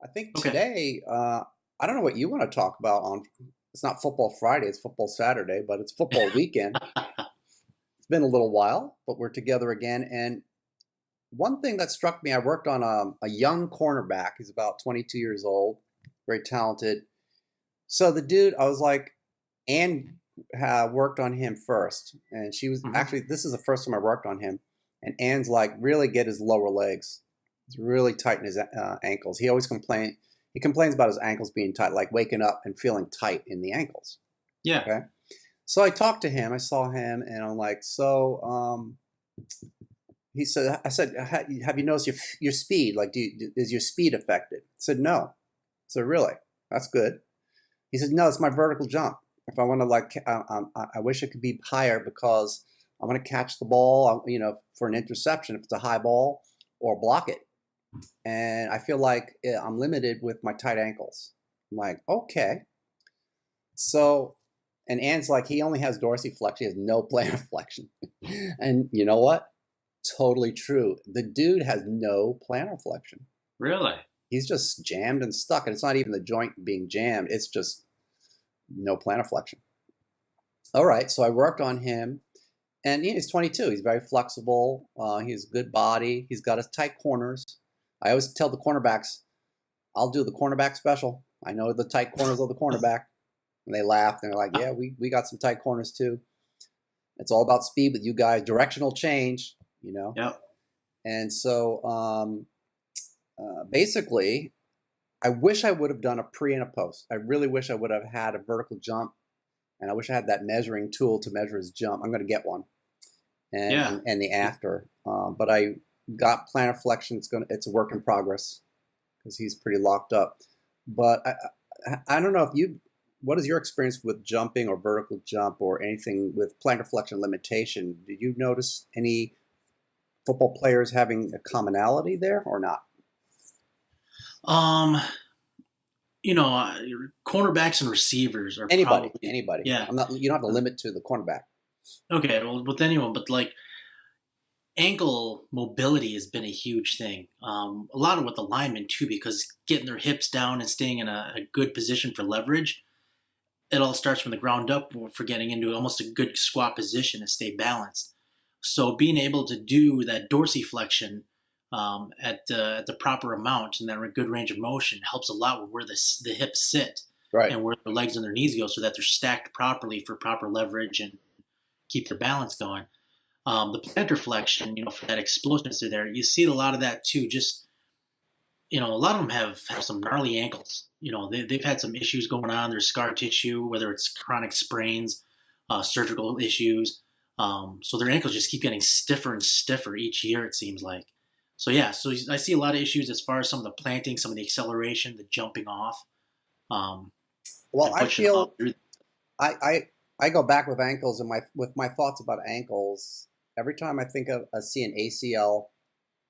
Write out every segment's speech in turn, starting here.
I think Okay. today, I don't know what you want to talk about on, it's not football Friday, it's football Saturday, but it's football weekend. It's been a little while, but we're together again. And one thing that struck me, I worked on a young cornerback. He's about 22 years old, very talented. So the dude, I was like, Ann worked on him first. And she was hmm actually, this is the first time I worked on him. And Ann's like, really get his lower legs. He's really tighten his ankles. He complains about his ankles being tight, like waking up and feeling tight in the ankles. Yeah. Okay. So I talked to him. I saw him, and I'm like, he said, I said, have you noticed your speed? Like, is your speed affected? I said, no. So really, that's good. He said, no, it's my vertical jump. If I want to I wish it could be higher because I want to catch the ball, for an interception if it's a high ball or block it. And I feel like I'm limited with my tight ankles. I'm like, okay. So, and Ann's like, he only has dorsiflexion. He has no plantar flexion. And you know what? Totally true. The dude has no plantar flexion. Really? He's just jammed and stuck. And it's not even the joint being jammed. It's just no plantar flexion. All right. So I worked on him. And he's 22. He's very flexible. He has a good body. He's got his tight corners. I always tell the cornerbacks, I'll do the cornerback special. I know the tight corners of the cornerback. And they laugh. And they're like, yeah, we got some tight corners too. It's all about speed with you guys, directional change. Yep. And so basically, I wish I would have done a pre and a post. I really wish I would have had a vertical jump. And I wish I had that measuring tool to measure his jump. I'm going to get one. Yeah. And the after. But I got plantar flexion. It's a work in progress because he's pretty locked up. But I don't know what is your experience with jumping or vertical jump or anything with plantar flexion limitation? Did you notice any football players having a commonality there or not? Um, you know, uh, Cornerbacks and receivers are probably Anybody. yeah. I'm not. You don't have to limit to the cornerback. Okay, well, with anyone, but like ankle mobility has been a huge thing. A lot of with the linemen too, because getting their hips down and staying in a good position for leverage, it all starts from the ground up for getting into almost a good squat position and stay balanced. So being able to do that dorsiflexion at the proper amount and that good range of motion helps a lot with where the hips sit Right. and where their legs and their knees go, so that they're stacked properly for proper leverage and keep their balance going. The plantar flexion, for that explosiveness there, you see a lot of that too. Just a lot of them have some gnarly ankles. They've had some issues going on. There's scar tissue, whether it's chronic sprains, surgical issues. So their ankles just keep getting stiffer and stiffer each year, it seems like. So yeah, so I see a lot of issues as far as some of the planting, some of the acceleration, the jumping off, um, Well, and I pushing off feel through. I I go back with ankles and my thoughts about ankles. Every time I see an ACL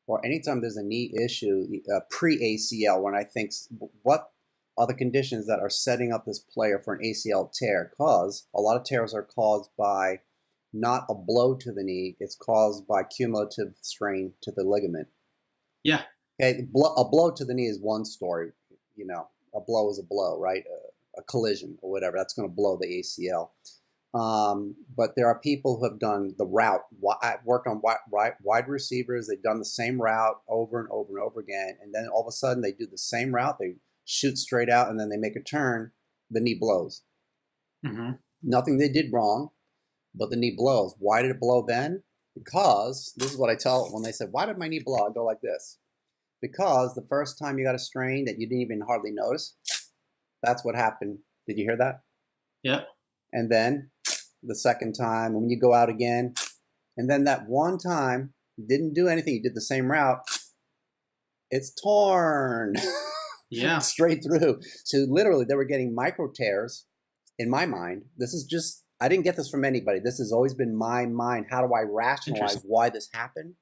or anytime there's a knee issue, pre-ACL, when I think what are the conditions that are setting up this player for an ACL tear? Because a lot of tears are caused by not a blow to the knee; it's caused by cumulative strain to the ligament. Yeah, Okay, a blow to the knee is one story. A blow is a blow, right? A collision or whatever, that's going to blow the ACL. But there are people who have done the route. I've worked on wide receivers. They've done the same route over and over and over again. And then all of a sudden they do the same route. They shoot straight out and then they make a turn. The knee blows. hmm Nothing they did wrong, but the knee blows. Why did it blow then? Because this is what I tell when they said, why did my knee blow? I go like this. Because the first time you got a strain that you didn't even hardly notice, that's what happened. Did you hear that? yeah, And then the second time, when you go out again, and then that one time, you didn't do anything, you did the same route, it's torn yeah. straight through. So literally, they were getting micro tears in my mind. This is just, I didn't get this from anybody. This has always been my mind. How do I rationalize Interesting. why this happened?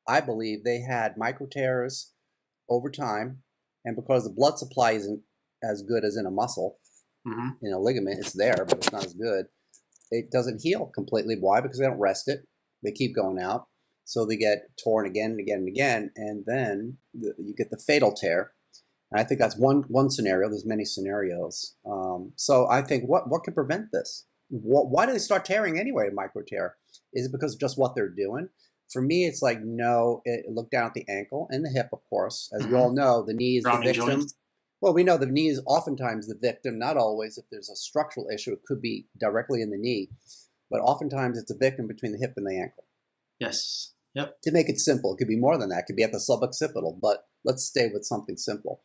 I believe they had micro tears over time, and because the blood supply isn't as good as in a muscle, hmm in a ligament, it's there, but it's not as good. It doesn't heal completely. Why? Because they don't rest it. They keep going out. So they get torn again and again and again. And then you get the fatal tear. And I think that's one scenario. There's many scenarios. So I think what could prevent this? Why do they start tearing anyway? Micro tear? Is it because of just what they're doing? For me, it's like no. Look down at the ankle and the hip, of course. As we all know, the knee is the Grounding victim. joints. Well, we know the knee is oftentimes the victim. Not always. If there's a structural issue, it could be directly in the knee, but oftentimes it's a victim between the hip and the ankle. Yes. Yep. To make it simple, it could be more than that. It could be at the suboccipital, but let's stay with something simple.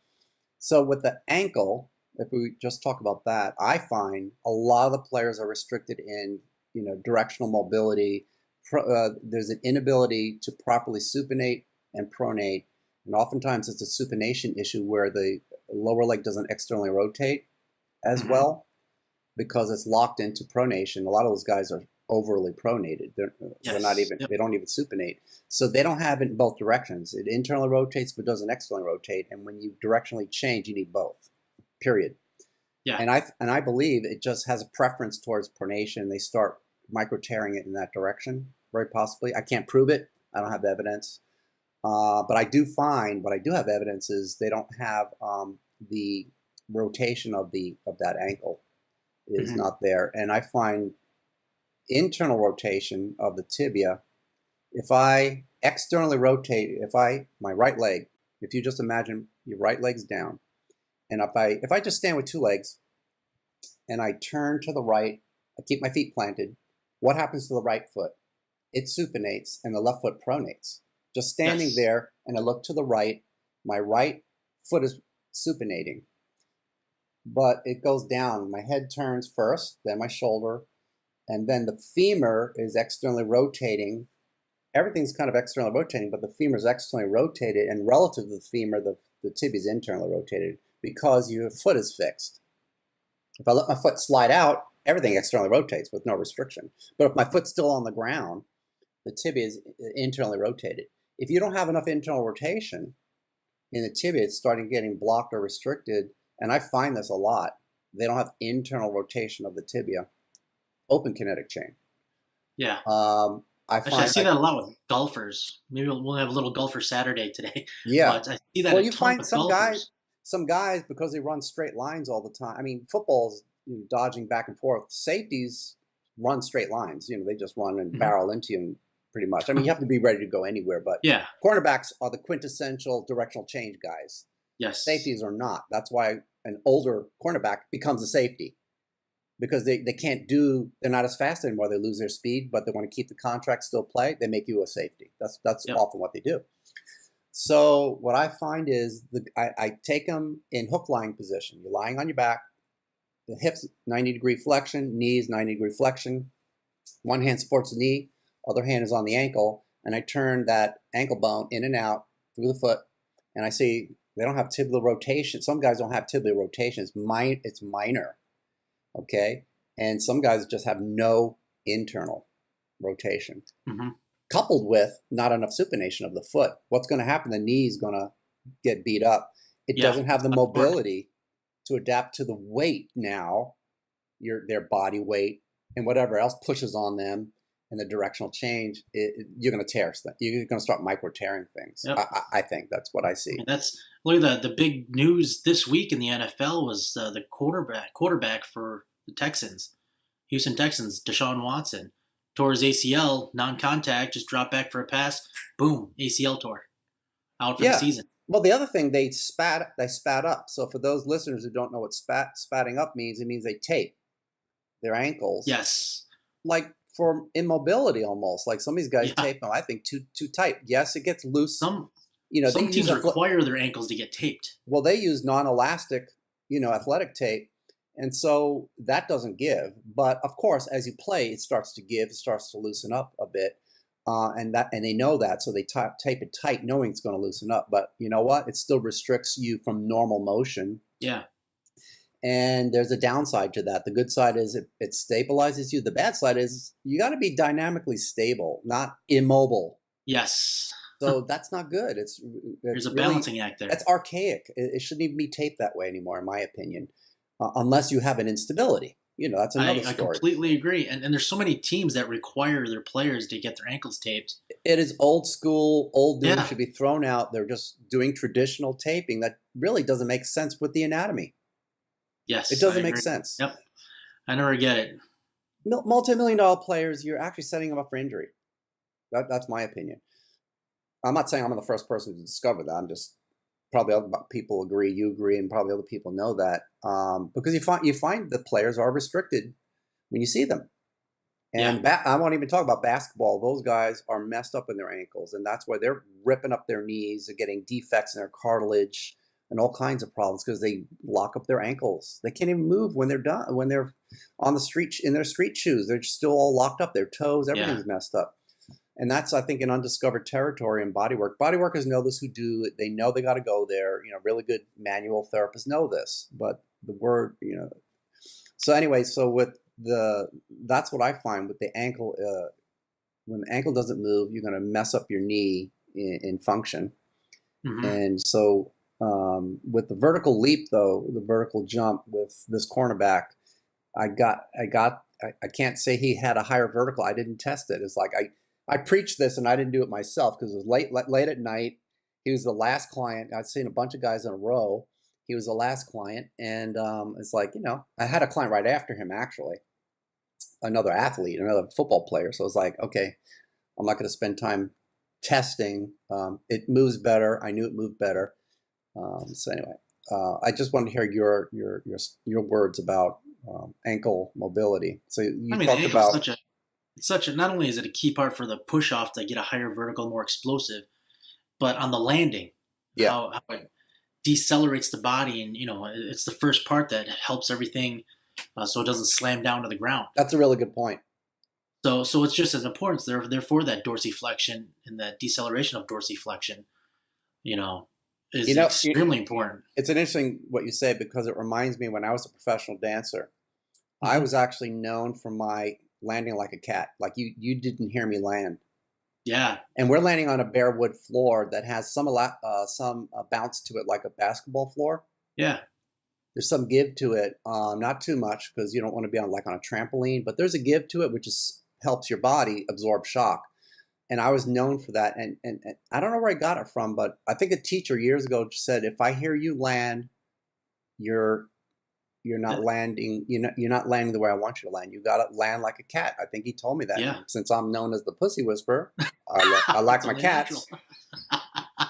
So with the ankle, if we just talk about that, I find a lot of the players are restricted in, directional mobility. There's an inability to properly supinate and pronate, and oftentimes it's a supination issue where the lower leg doesn't externally rotate as well because it's locked into pronation. A lot of those guys are overly pronated. They're not even. They don't even supinate, so they don't have it in both directions. It internally rotates but doesn't externally rotate, and when you directionally change, you need both. Period. Yeah. And I believe it just has a preference towards pronation. They start micro tearing it in that direction, very possibly. I can't prove it. I don't have evidence, but I do find what I do have evidence is they don't have the rotation of that ankle is not there, and I find internal rotation of the tibia. If I externally rotate, my right leg, if you just imagine your right leg's down, and if I just stand with two legs and I turn to the right, I keep my feet planted, what happens to the right foot? It supinates and the left foot pronates. Just standing there and I look to the right, my right foot is supinating, but it goes down. My head turns first, then my shoulder, and then the femur is externally rotating. Everything's kind of externally rotating, but the femur is externally rotated, and relative to the femur, the tibia is internally rotated because your foot is fixed. If I let my foot slide out, everything externally rotates with no restriction. But if my foot's still on the ground, the tibia is internally rotated. If you don't have enough internal rotation in the tibia, it's starting getting blocked or restricted, and I find this a lot. They don't have internal rotation of the tibia. Open kinetic chain. Yeah. I see that a lot with golfers. Maybe we'll have a little golfer Saturday today. Yeah. But I see that Well, a you ton find with some golfers. guys, because they run straight lines all the time. I mean, football's dodging back and forth. Safeties run straight lines. They just run and barrel into you pretty much. I mean, you have to be ready to go anywhere, but cornerbacks are the quintessential directional change guys. Yes. Safeties are not. That's why an older cornerback becomes a safety. Because they're not as fast anymore. They lose their speed, but they want to keep the contract, still play. They make you a safety. That's often what they do. So what I find is I take them in hook lying position. You're lying on your back, the hips 90-degree flexion, knees 90-degree flexion. One hand supports the knee, other hand is on the ankle, and I turn that ankle bone in and out through the foot, and I see they don't have tibial rotation. Some guys don't have tibial rotation. It's minor. Okay, and some guys just have no internal rotation, coupled with not enough supination of the foot. What's going to happen? The knee is going to get beat up. It doesn't have the mobility to adapt to the weight now, their body weight, and whatever else pushes on them, and the directional change. You're going to tear stuff. You're going to start micro tearing things. Yep. I think that's what I see. And look at the big news this week in the NFL was the quarterback for the Houston Texans, Deshaun Watson, tore his ACL, non-contact, just dropped back for a pass, boom, ACL tore, out for the season. Well, the other thing, they spat up. So for those listeners who don't know what spatting up means, it means they tape their ankles. Yes. Like for immobility almost. Like some of these guys tape them, I think, too tight. Yes, it gets loose. Some teams require their ankles to get taped. Well, they use non-elastic, athletic tape. And so that doesn't give. But of course, as you play, it starts to give, it starts to loosen up a bit. And they know that, so they tape it tight, knowing it's going to loosen up. But you know what? It still restricts you from normal motion. Yeah. And there's a downside to that. The good side is it stabilizes you. The bad side is you got to be dynamically stable, not immobile. Yes. So that's not good. There's a balancing act there. That's archaic. It shouldn't even be taped that way anymore, in my opinion, unless you have an instability. That's another I story. completely agree. And there's so many teams that require their players to get their ankles taped. It is old school. Old news Yeah. should be thrown out. They're just doing traditional taping that really doesn't make sense with the anatomy. It Yes, I doesn't make agree. sense. Yep. I never get it. Multi-million dollar players, you're actually setting them up for injury. That's my opinion. I'm not saying I'm the first person to discover that. I'm just probably other people agree, you agree, and probably other people know that because you find the players are restricted when you see them. Yeah. And I won't even talk about basketball. Those guys are messed up in their ankles, and that's why they're ripping up their knees. They're getting defects in their cartilage and all kinds of problems because they lock up their ankles. They can't even move when they're done. When they're on the street in their street shoes, they're still all locked up. Their toes, Yeah. everything's messed up. And that's, I think, an undiscovered territory in bodywork. Bodyworkers know this who do it. They know they got to go there. Really good manual therapists know this. But the word, So anyway, that's what I find with the ankle. When the ankle doesn't move, you're going to mess up your knee in function. Hmm. And so with the vertical leap, though, the vertical jump with this cornerback, I can't say he had a higher vertical. I didn't test it. It's like I preached this and I didn't do it myself because it was late at night. He was the last client. I'd seen a bunch of guys in a row. He was the last client. And it's like, I had a client right after him, actually, another athlete, another football player. So I was like, okay, I'm not going to spend time testing. It moves better. I knew it moved better. So anyway, I just wanted to hear your words about ankle mobility. So you I mean, the talked ankle is about, such a, not only is it a key part for the push off to get a higher vertical, more explosive, but on the landing, yeah, how it decelerates the body. And, it's the first part that helps everything so it doesn't slam down to the ground. that's a really good point. So it's just as important. So therefore, that dorsiflexion and that deceleration of dorsiflexion, you know, is extremely important. It's an interesting what you say because it reminds me when I was a professional dancer, I Hmm. was actually known for my landing like a cat. Like you didn't hear me land. Yeah. And we're landing on a bare wood floor that has some bounce to it, like a basketball floor. Yeah. There's some give to it, not too much because you don't want to be on a trampoline, but there's a give to it which helps your body absorb shock. And I was known for that. And I don't know where I got it from, but I think a teacher years ago said, if I hear you land, you're not landing. You're not landing the way I want you to land. You got to land like a cat. I think he told me that. Yeah. And since I'm known as the pussy whisperer, I like my cats.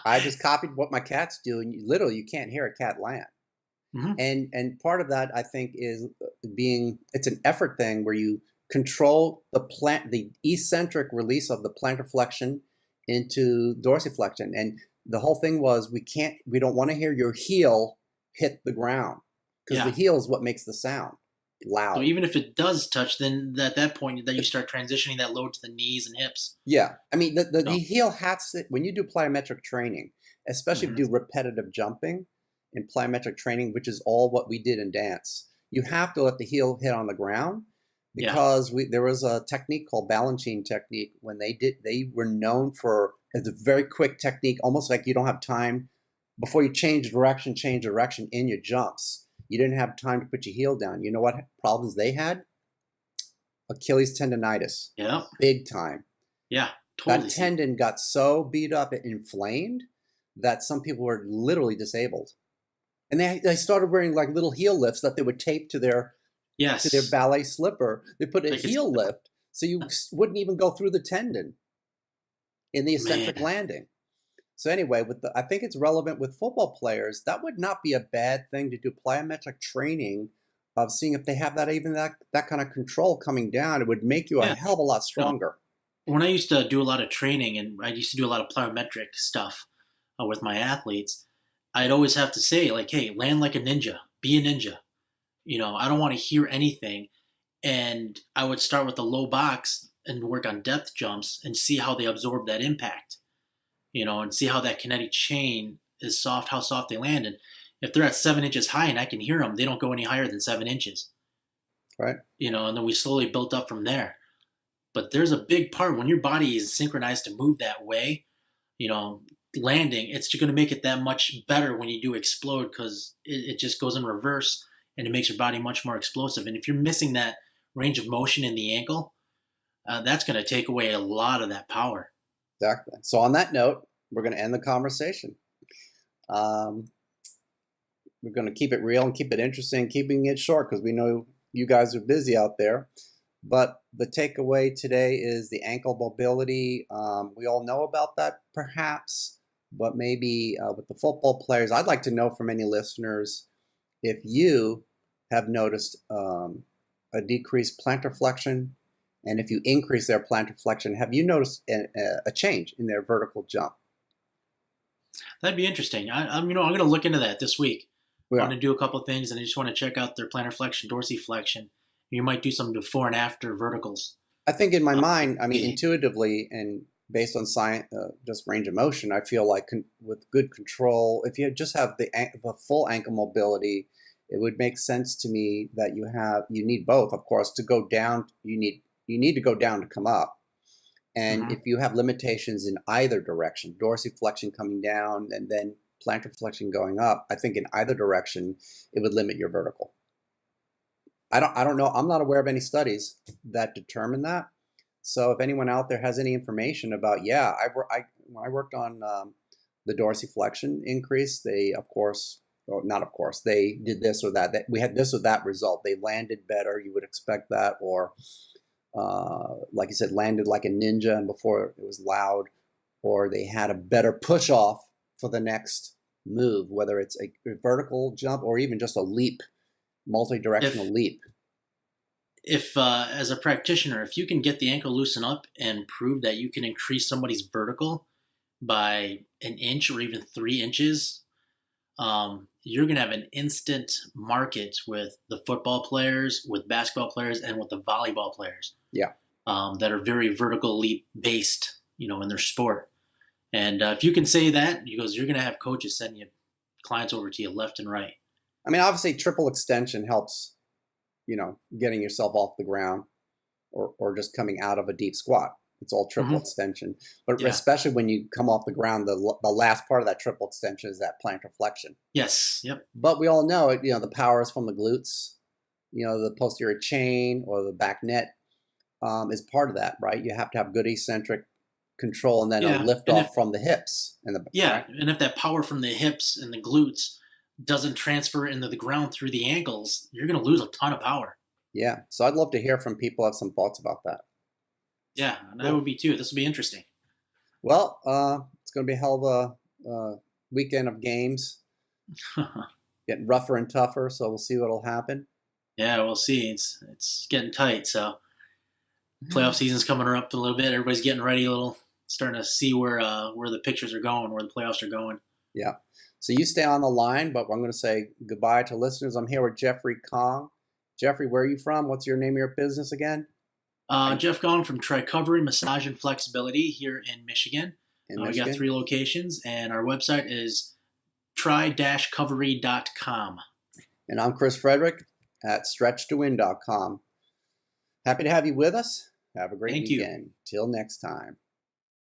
I just copied what my cats do, and literally you can't hear a cat land. Hmm. And part of that I think is it's an effort thing where you control the eccentric release of the plantar flexion into dorsiflexion. And the whole thing was we don't want to hear your heel hit the ground because the heel is what makes the sound loud. So even if it does touch, then at that point that you start transitioning that load to the knees and hips. Yeah, I mean the heel has to, when you do plyometric training, especially if you do repetitive jumping in plyometric training, which is all what we did in dance. You have to let the heel hit on the ground because there was a technique called Balanchine technique when they were known for as a very quick technique, almost like you don't have time before you change direction in your jumps. You didn't have time to put your heel down. You know what problems they had? Achilles tendonitis. Yeah. Big time. Yeah, totally. That tendon got so beat up and inflamed that some people were literally disabled. And they started wearing like little heel lifts that they would tape to their ballet slipper. They put a heel lift so you wouldn't even go through the tendon in the eccentric landing. So anyway, I think it's relevant with football players. That would not be a bad thing to do plyometric training of seeing if they have that kind of control coming down. It would make you a hell of a lot stronger. When I used to do a lot of training and I used to do a lot of plyometric stuff with my athletes, I'd always have to say, like, hey, land like a ninja, be a ninja. I don't want to hear anything. And I would start with the low box and work on depth jumps and see how they absorb that impact, and see how that kinetic chain is soft, how soft they land. And if they're at 7 inches high and I can hear them, they don't go any higher than 7 inches. Right. And then we slowly built up from there. But there's a big part when your body is synchronized to move that way, landing, it's going to make it that much better when you do explode because it just goes in reverse and it makes your body much more explosive. And if you're missing that range of motion in the ankle, that's going to take away a lot of that power. Exactly. So on that note, we're going to end the conversation. We're going to keep it real and keep it interesting, keeping it short because we know you guys are busy out there. But the takeaway today is the ankle mobility. We all know about that perhaps, but maybe with the football players, I'd like to know from any listeners if you have noticed a decreased plantar flexion, and if you increase their plantar flexion, have you noticed a change in their vertical jump? That'd be interesting. I'm going to look into that this week. Yeah. I want to do a couple of things, and I just want to check out their plantar flexion, dorsiflexion. You might do some before and after verticals. I think in my mind, I mean, intuitively and based on science, just range of motion, I feel like with good control, if you just have the full ankle mobility, it would make sense to me that you need both, of course, to go down. You need to go down to come up. And if you have limitations in either direction, dorsiflexion coming down and then plantar flexion going up, I think in either direction, it would limit your vertical. I don't know. I'm not aware of any studies that determine that. So if anyone out there has any information about, when I worked on the dorsiflexion increase, they they did this or that. We had this or that result. They landed better. You would expect that, or like you said, landed like a ninja and before it was loud, or they had a better push off for the next move, whether it's a vertical jump or even just a leap. Multi-directional leap. If as a practitioner, if you can get the ankle loosened up and prove that you can increase somebody's vertical by an inch or even 3 inches, you're going to have an instant market with the football players, with basketball players, and with the volleyball players. Yeah. That are very vertical leap based, in their sport. And if you can say that, you're going to have coaches sending you clients over to you left and right. I mean, obviously, triple extension helps, getting yourself off the ground or just coming out of a deep squat. It's all triple extension. But especially when you come off the ground, the last part of that triple extension is that plantar flexion. Yes. Yep. But we all know it, the power is from the glutes, the posterior chain or the back net is part of that, right? You have to have good eccentric control and then a lift off from the hips. Right? And if that power from the hips and the glutes doesn't transfer into the ground through the ankles, you're going to lose a ton of power. Yeah. So I'd love to hear from people who have some thoughts about that. Yeah, that would be too. This will be interesting. Well, it's going to be a hell of a weekend of games. Getting rougher and tougher, so we'll see what'll happen. Yeah, we'll see. It's getting tight, so playoff season's coming up a little bit. Everybody's getting ready starting to see where the pictures are going, where the playoffs are going. Yeah. So you stay on the line, but I'm going to say goodbye to listeners. I'm here with Jeffrey Kong. Jeffrey, where are you from? What's your name of your business again? Jeff Kong from Tri-Covery Massage Flexibility here in Michigan. We got 3 locations, and our website is tri-covery.com. And I'm Chris Frederick at stretchtowin.com. Happy to have you with us. Have a great weekend. Till next time.